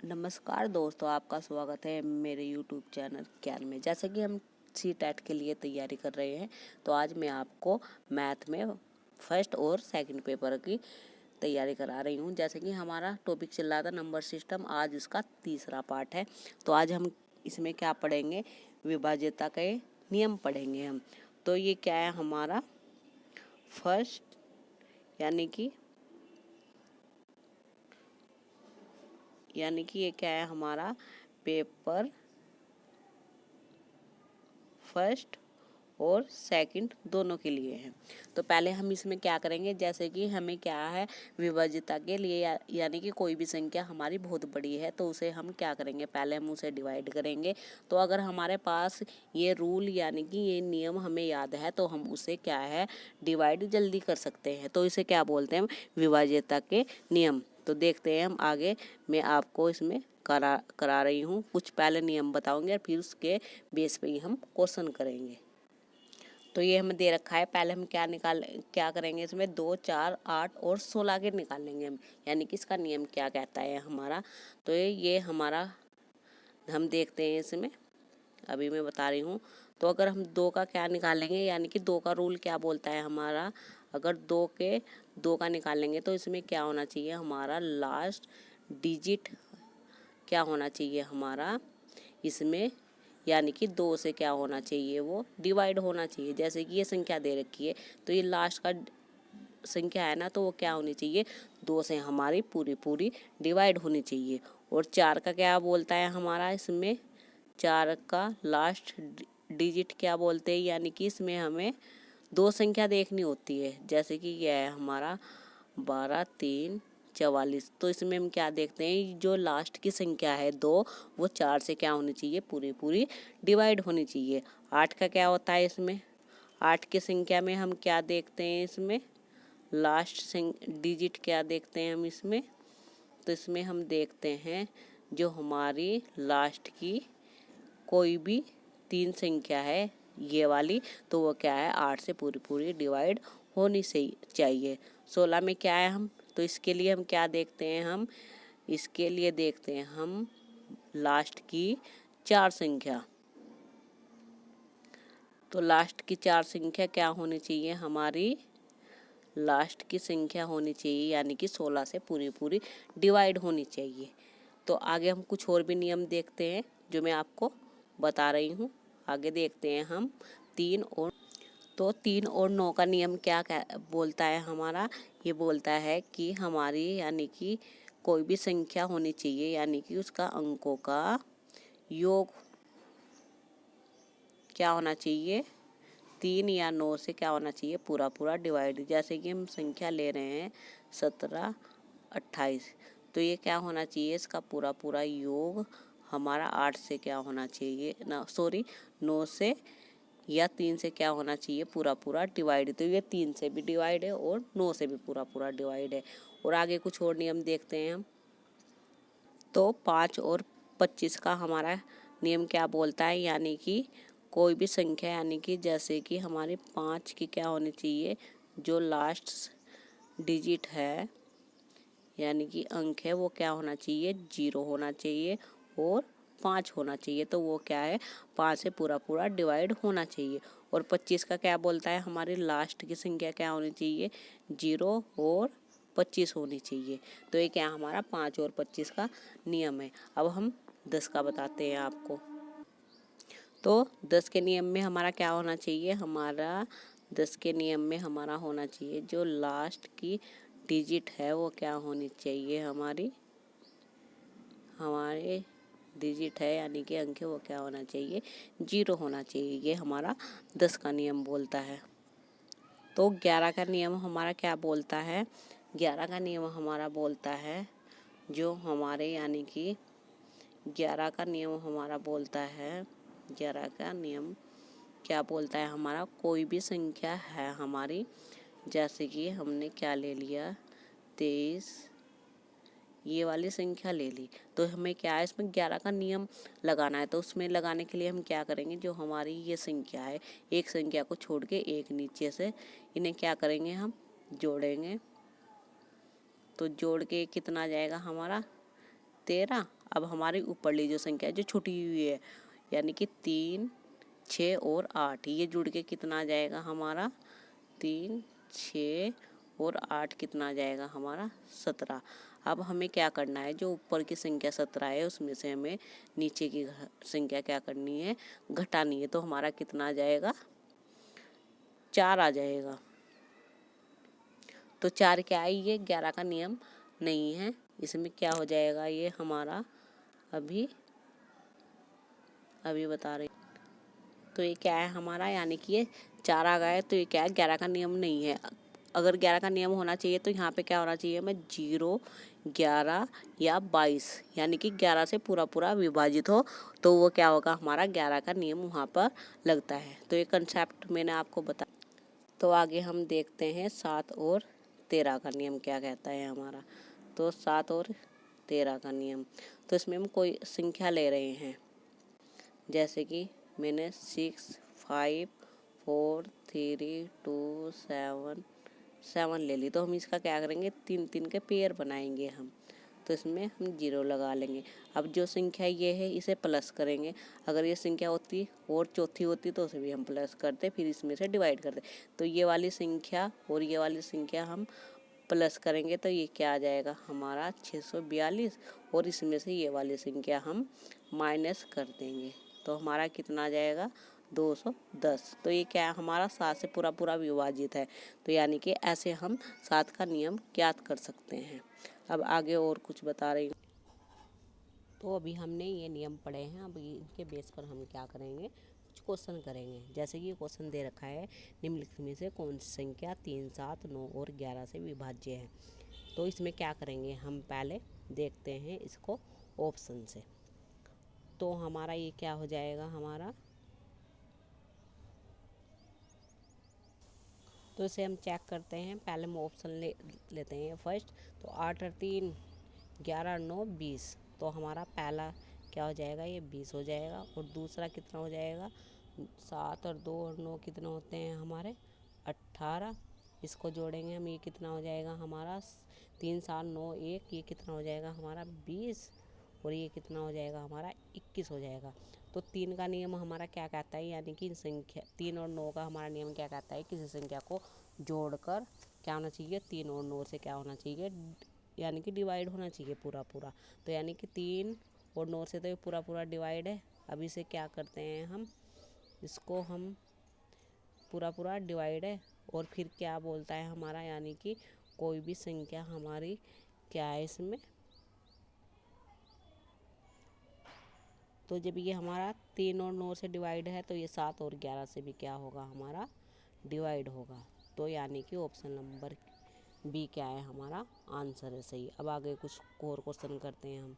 नमस्कार दोस्तों, आपका स्वागत है मेरे यूट्यूब चैनल ज्ञान में। जैसे कि हम सी-टेट के लिए तैयारी कर रहे हैं, तो आज मैं आपको मैथ में फर्स्ट और सेकंड पेपर की तैयारी करा रही हूं। जैसे कि हमारा टॉपिक चल रहा था नंबर सिस्टम, आज इसका तीसरा पार्ट है। तो आज हम इसमें क्या पढ़ेंगे, विभाज्यता के नियम पढ़ेंगे हम। तो ये क्या है हमारा फर्स्ट यानी कि ये क्या है हमारा पेपर फर्स्ट और सेकंड दोनों के लिए है। तो पहले हम इसमें क्या करेंगे, जैसे कि हमें क्या है विभाज्यता के लिए यानी कि कोई भी संख्या हमारी बहुत बड़ी है तो उसे हम क्या करेंगे, पहले हम उसे डिवाइड करेंगे। तो अगर हमारे पास ये रूल यानी कि ये नियम हमें याद है तो हम उसे क्या है डिवाइड जल्दी कर सकते हैं। तो इसे क्या बोलते हैं, विभाज्यता के नियम। तो देखते हैं हम आगे, मैं आपको इसमें करा रही हूँ। कुछ पहले नियम बताऊंगे और फिर उसके बेस पे ही हम क्वेश्चन करेंगे। तो ये हमें दे रखा है, पहले हम क्या करेंगे इसमें 2, 4, 8 और 16 के निकालेंगे हम, यानी कि इसका नियम क्या कहता है हमारा। तो ये हमारा हम देखते हैं इसमें, अभी मैं बता रही हूँ। तो अगर हम 2 का क्या निकालेंगे, यानी कि 2 का रूल क्या बोलता है हमारा, अगर 2 का निकालेंगे तो इसमें क्या होना चाहिए हमारा लास्ट डिजिट क्या होना चाहिए हमारा इसमें, यानी कि 2 से क्या होना चाहिए, वो डिवाइड होना चाहिए। जैसे कि ये संख्या दे रखी है तो ये लास्ट का संख्या है ना, तो वो क्या होनी चाहिए 2 से हमारी पूरी डिवाइड होनी चाहिए। और 4 का क्या बोलता है हमारा इसमें, 4 का लास्ट डिजिट क्या बोलते हैं, यानी कि इसमें हमें 2 संख्या देखनी होती है। जैसे कि यह है हमारा 12, 3, 44। तो इसमें हम क्या देखते हैं, जो लास्ट की संख्या है 2, वो 4 से क्या होनी चाहिए पूरी डिवाइड होनी चाहिए। 8 का क्या होता है इसमें, 8 की संख्या में हम क्या देखते हैं इसमें लास्ट डिजिट क्या देखते हैं हम इसमें। तो इसमें हम देखते हैं जो हमारी लास्ट की कोई भी 3 संख्या है ये वाली, तो वो क्या है 8 से पूरी डिवाइड होनी चाहिए। 16 में क्या है हम, तो इसके लिए हम क्या देखते हैं, इसके लिए देखते हैं हम लास्ट की 4 संख्या। तो लास्ट की 4 संख्या क्या होनी चाहिए हमारी, लास्ट की संख्या होनी चाहिए यानी कि 16 से पूरी डिवाइड होनी चाहिए। तो आगे हम कुछ और भी नियम देखते हैं जो मैं आपको बता रही हूँ। आगे देखते हैं हम 3 और 9 का नियम क्या बोलता है हमारा, ये बोलता है कि हमारी यानी कि कोई भी संख्या होनी चाहिए, यानी कि उसका अंकों का योग क्या होना चाहिए 3 या 9 से क्या होना चाहिए पूरा डिवाइड। जैसे कि हम संख्या ले रहे हैं 17, 28, तो ये क्या होना चाहिए इसका पूरा योग हमारा 8 से क्या होना चाहिए 9 से या 3 से क्या होना चाहिए पूरा डिवाइड। तो ये 3 से भी डिवाइड है और 9 से भी पूरा डिवाइड है। और आगे कुछ और नियम देखते हैं हम। तो 5 और 25 का हमारा नियम क्या बोलता है, यानी कि कोई भी संख्या यानी कि जैसे कि हमारी 5 की क्या होनी चाहिए, जो लास्ट डिजिट है यानी कि अंक है वो क्या होना चाहिए 0 होना चाहिए और 5 होना चाहिए। तो वो क्या है 5 से पूरा डिवाइड होना चाहिए। और 25 का क्या बोलता है, हमारी लास्ट की संख्या क्या होनी चाहिए 0 और 25 होनी चाहिए। तो ये क्या हमारा 5 और 25 का नियम है। अब हम 10 का बताते हैं आपको। तो 10 के नियम में हमारा क्या होना चाहिए, हमारा 10 के नियम में हमारा होना चाहिए जो लास्ट की डिजिट है वो क्या होनी चाहिए हमारे डिजिट है यानी कि अंक है वो क्या होना चाहिए 0 होना चाहिए। ये हमारा 10 का नियम बोलता है। तो 11 का नियम हमारा क्या बोलता है, 11 का नियम हमारा बोलता है जो हमारे यानी कि 11 का नियम हमारा बोलता है, 11 का नियम क्या बोलता है हमारा, कोई भी संख्या है हमारी, जैसे कि हमने क्या ले लिया 23 ये वाली संख्या ले ली, तो हमें क्या है इसमें 11 का नियम लगाना है। तो उसमें लगाने के लिए हम क्या करेंगे, जो हमारी ये संख्या है एक संख्या को छोड़ के एक नीचे से इन्हें क्या करेंगे हम जोड़ेंगे। तो जोड़ के कितना आ जाएगा हमारा 13। अब हमारी ऊपरली जो संख्या है जो छुटी हुई है, यानी कि 3, 6 और 8, ये जुड़ के कितना आ जाएगा हमारा 3, 6 और 8 कितना आ जाएगा हमारा 17। अब हमें क्या करना है, जो ऊपर की संख्या 17 है उसमें से हमें नीचे की संख्या क्या करनी है, घटानी है। तो हमारा कितना आ जाएगा, 4 आ जाएगा। तो 4 क्या है, ये 11 का नियम नहीं है, इसमें क्या हो जाएगा, ये हमारा अभी बता रहे। तो ये क्या है हमारा, यानी कि ये 4 आ गया है, तो ये क्या है, 11 का नियम नहीं है। अगर 11 का नियम होना चाहिए तो यहाँ पे क्या होना चाहिए, मैं 0, 11 या 22, यानी कि 11 से पूरा पूरा विभाजित हो, तो वो क्या होगा हमारा 11 का नियम वहाँ पर लगता है। तो ये कंसेप्ट मैंने आपको बताया। तो आगे हम देखते हैं 7 और 13 का नियम क्या कहता है हमारा। तो 7 और 13 का नियम, तो इसमें हम कोई संख्या ले रहे हैं, जैसे कि मैंने 6, 5, 4, 3, 2, 7 ले ली। तो हम इसका क्या करेंगे, 3 के पेयर बनाएंगे हम, तो इसमें हम 0 लगा लेंगे। अब जो संख्या ये है इसे प्लस करेंगे, अगर ये संख्या होती और चौथी होती तो उसे भी हम प्लस करते, फिर इसमें से डिवाइड करते। तो ये वाली संख्या और ये वाली संख्या हम प्लस करेंगे, तो ये क्या आ जाएगा हमारा 642, और इसमें से ये वाली संख्या हम माइनस कर देंगे, तो हमारा कितना आ जाएगा 210। तो ये क्या है हमारा 7 से पूरा पूरा विभाजित है। तो यानी कि ऐसे हम 7 का नियम ज्ञात कर सकते हैं। अब आगे और कुछ बता रही हूँ। तो अभी हमने ये नियम पढ़े हैं, अब इनके बेस पर हम क्या करेंगे, कुछ क्वेश्चन करेंगे। जैसे कि क्वेश्चन दे रखा है, निम्नलिखित में से कौन सी संख्या 3, 7, 9 और 11 से विभाज्य है। तो इसमें क्या करेंगे, हम पहले देखते हैं इसको ऑप्शन से। तो हमारा ये क्या हो जाएगा हमारा, तो इसे हम चेक करते हैं। पहले हम ऑप्शन लेते हैं फर्स्ट। तो 8 और 3, 11, 9, 20। तो हमारा पहला क्या हो जाएगा, ये 20 हो जाएगा। और दूसरा कितना हो जाएगा, 7 और 2 और 9 कितने होते हैं हमारे 18। इसको जोड़ेंगे हम, ये कितना हो जाएगा हमारा 3, 7, 9, 1, ये कितना हो जाएगा हमारा 20, और ये कितना हो जाएगा हमारा 21 हो जाएगा। तो 3 का नियम हमारा क्या कहता है, यानी कि संख्या 3 और 9 का हमारा नियम क्या कहता है, किसी संख्या को जोड़कर क्या होना चाहिए, 3 और 9 से क्या होना चाहिए, यानी कि डिवाइड होना चाहिए पूरा पूरा। तो यानी कि 3 और 9 से तो ये पूरा पूरा डिवाइड है। अब इसे क्या करते हैं हम, इसको हम पूरा पूरा डिवाइड है, और फिर क्या बोलता है हमारा, यानी कि कोई भी संख्या हमारी क्या है इसमें, तो जब ये हमारा 3 और 9 से डिवाइड है तो ये 7 और 11 से भी क्या होगा हमारा डिवाइड होगा। तो यानी कि ऑप्शन नंबर बी क्या है हमारा आंसर है सही। अब आगे कुछ और क्वेश्चन करते हैं हम।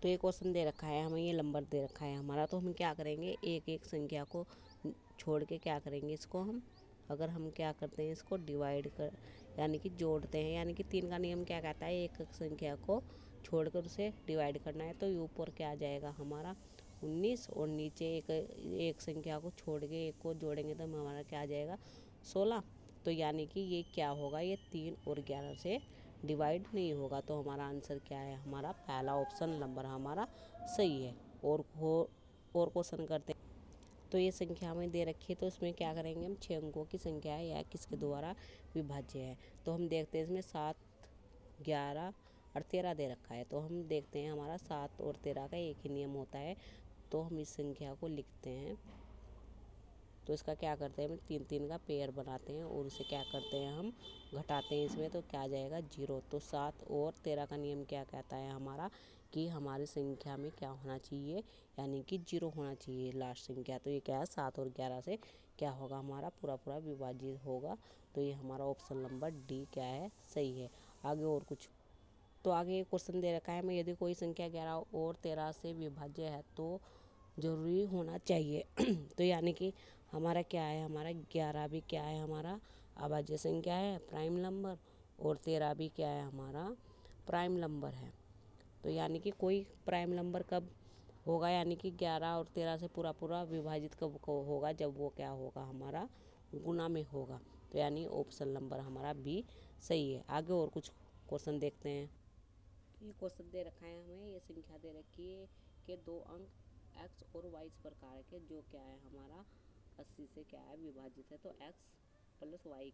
तो ये क्वेश्चन दे रखा है हमें, ये नंबर दे रखा है हमारा, तो हम क्या करेंगे, एक एक संख्या को छोड़ के क्या करेंगे, इसको हम अगर हम क्या करते हैं, इसको डिवाइड कर यानी कि जोड़ते हैं, यानी कि 3 का नियम क्या कहता है, एक एक संख्या को छोड़कर उसे डिवाइड करना है। तो ऊपर क्या आ जाएगा हमारा 19, और नीचे एक संख्या को छोड़ के एक को जोड़ेंगे तो हमारा क्या आ जाएगा 16। तो यानी कि ये क्या होगा, ये 3 और 11 से डिवाइड नहीं होगा। तो हमारा आंसर क्या है, हमारा पहला ऑप्शन नंबर हमारा सही है। और क्वेश्चन करते हैं। तो ये संख्या हमें दे रखी है, तो इसमें क्या करेंगे हम, 6 अंकों की संख्या है या किसके द्वारा विभाज्य है। तो हम देखते हैं इसमें 7, 11 और 13 दे रखा है। तो हम देखते हैं हमारा 7 और 13 का एक ही नियम होता है। तो हम इस संख्या को लिखते हैं, तो इसका क्या करते हैं, हम 3 का पेयर बनाते हैं और उसे क्या करते हैं, हम घटाते हैं इसमें, तो क्या आ जाएगा 0। तो 7 और 13 का नियम क्या कहता है हमारा, कि हमारी संख्या में क्या होना चाहिए, यानी कि 0 होना चाहिए लास्ट संख्या। तो ये क्या है 7 और 11 से क्या होगा हमारा पूरा पूरा विभाजित होगा। तो ये हमारा ऑप्शन नंबर डी क्या है सही है। आगे और कुछ, तो आगे क्वेश्चन दे रखा है, मैं यदि कोई संख्या 11 और 13 से विभाज्य है तो ज़रूरी होना चाहिए। तो यानी कि हमारा क्या है, हमारा 11 भी क्या है हमारा अभाज्य संख्या है, प्राइम नंबर, और 13 भी क्या है हमारा प्राइम नंबर है। तो यानी कि कोई प्राइम नंबर कब होगा, यानी कि 11 और 13 से पूरा पूरा विभाजित कब होगा, जब वो क्या होगा हमारा गुना में होगा। तो यानी ऑप्शन नंबर हमारा बी सही है। आगे और कुछ क्वेश्चन देखते हैं। ये क्वेश्चन दे रखा है हमें, ये संख्या दे रखी है कि 2 अंक x और y इस प्रकार के जो क्या है हमारा 80 से क्या है विभाजित है, तो x प्लस y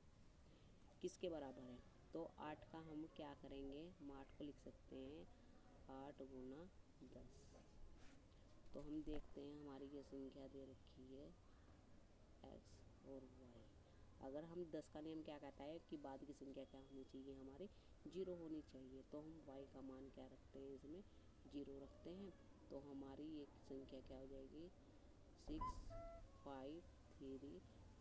किसके बराबर है। तो 8 का हम क्या करेंगे, हम 8 को लिख सकते हैं 8 गुना 10। तो हम देखते हैं हमारी ये संख्या दे रखी है x और y। अगर हम 10 का नियम क्या कहता है कि बाद की संख्या क्या होनी चाहिए, हमारी 0 होनी चाहिए। तो हम y का मान क्या रखते हैं, इसमें 0 रखते हैं। तो हमारी ये संख्या क्या हो जाएगी 6 5 3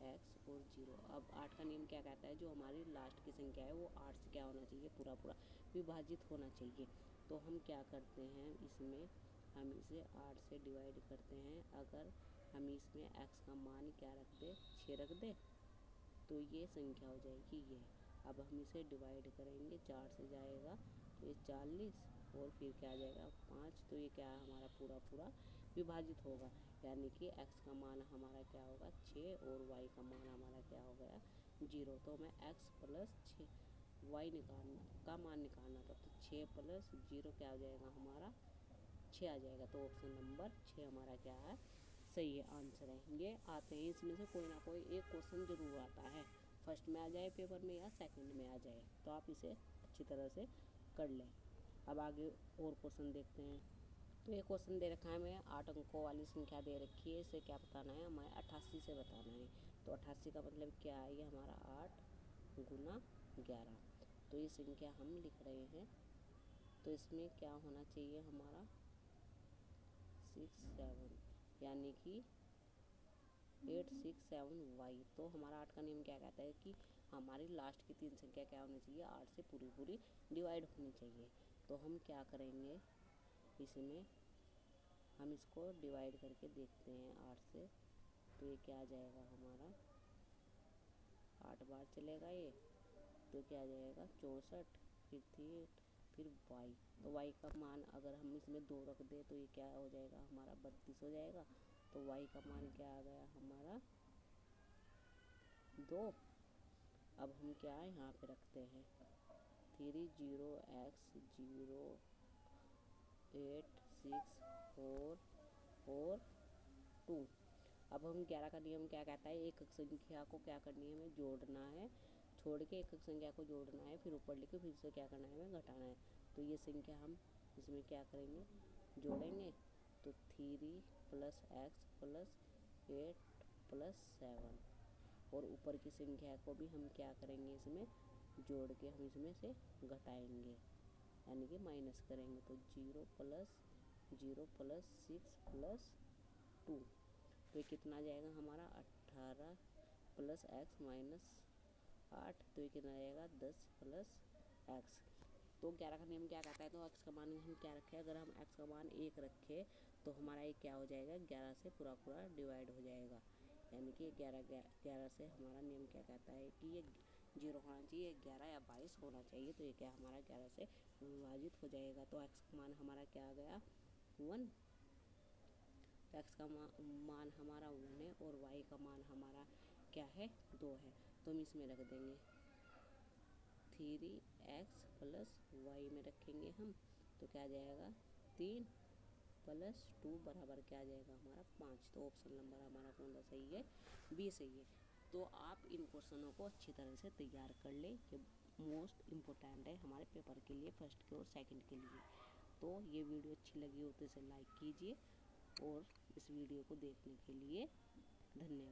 x और 0। अब 8 का नियम क्या कहता है, जो हमारी लास्ट की संख्या है वो 8 से क्या होना चाहिए, पूरा पूरा विभाजित होना चाहिए। तो हम क्या करते हैं, इसमें हम इसे 8 से डिवाइड करते हैं। अगर हम इसमें x का मान क्या रख दे, 6 रख दे, तो ये संख्या हो जाएगी ये। अब हम इसे डिवाइड करेंगे, 4 से जाएगा तो ये 40 और फिर क्या आ जाएगा 5। तो ये क्या है हमारा पूरा पूरा विभाजित होगा, यानी कि x का मान हमारा क्या होगा 6 और y का मान हमारा क्या हो गया 0। तो हमें x प्लस 6 y का मान निकालना था, तो 6 प्लस 0 क्या हो जाएगा हमारा 6 आ जाएगा। तो ऑप्शन नंबर 6 हमारा क्या है, सही है, आंसर है। ये आते हैं इसमें से कोई ना कोई एक क्वेश्चन ज़रूर आता है, फर्स्ट में आ जाए पेपर में या सेकंड में आ जाए, तो आप इसे अच्छी तरह से कर लें। अब आगे और क्वेश्चन देखते हैं। तो ये क्वेश्चन दे रखा है हमें 8 अंकों वाली संख्या दे रखी है, इसे क्या बताना है, हमें 88 से बताना है। तो 88 का मतलब क्या है, ये हमारा 8 गुना 11। तो ये संख्या हम लिख रहे हैं, तो इसमें क्या होना चाहिए हमारा 6 7, यानी कि 867y। तो हमारा 8 का नियम क्या कहता है कि हमारी लास्ट की 3 संख्या क्या होनी चाहिए, 8 से पूरी पूरी डिवाइड होनी चाहिए। तो हम क्या करेंगे, इसमें हम इसको डिवाइड करके देखते हैं 8 से। तो ये क्या आ जाएगा हमारा 8 बार चलेगा ये, तो क्या आ जाएगा 64, फिर 3 फिर y। तो y का मान अगर हम इसमें 2 रख दें तो ये क्या हो जाएगा हमारा 32 हो जाएगा। तो y का मान क्या आ गया हमारा 2। अब हम क्या है यहाँ पे रखते हैं 30x0 8 6 4 4 2। अब हम 11 का नियम क्या कहता है, एक संख्या को क्या करनी है, हमें जोड़ना है, छोड़ के एक संख्या को जोड़ना है, फिर ऊपर लिखे फिर से क्या करना है, हमें घटाना है। तो ये संख्या हम इसमें क्या करेंगे, जोड़ेंगे। तो 3 + x + 8 + 7, और ऊपर की संख्या को भी हम क्या करेंगे, इसमें जोड़ के हम इसमें से घटाएंगे, यानी कि माइनस करेंगे। तो 0 + 0 + 6 + 2। तो ये कितना आ जाएगा हमारा 18 + x - 8। तो ये कितना आ जाएगा 10 + x। तो 11 का नियम क्या कहता है, तो x का मान हम क्या रखें, अगर हम x का मान 1 रखें तो हमारा ये क्या हो जाएगा 11 से पूरा पूरा डिवाइड हो जाएगा, यानी कि 11 से हमारा नियम क्या कहता है कि ये 0 होना चाहिए, 11 या 22 होना चाहिए। तो ये क्या हमारा 11 से विभाजित हो जाएगा। तो x का मान हमारा क्या आ गया 1। तो x का मान हमारा 1 है और y का मान हमारा क्या है 2 है। तो हम इसमें रख देंगे 3x + y में रखेंगे हम, तो क्या आ जाएगा 3 + 2 बराबर क्या आ जाएगा हमारा 5। तो ऑप्शन नंबर हमारा कौन सा सही है, बी सही है। तो आप इन क्वेश्चनों को अच्छी तरह से तैयार कर लें, ये मोस्ट इम्पोर्टेंट है हमारे पेपर के लिए, फर्स्ट के और सेकंड के लिए। तो ये वीडियो अच्छी लगी हो तो इसे लाइक कीजिए, और इस वीडियो को देखने के लिए धन्यवाद।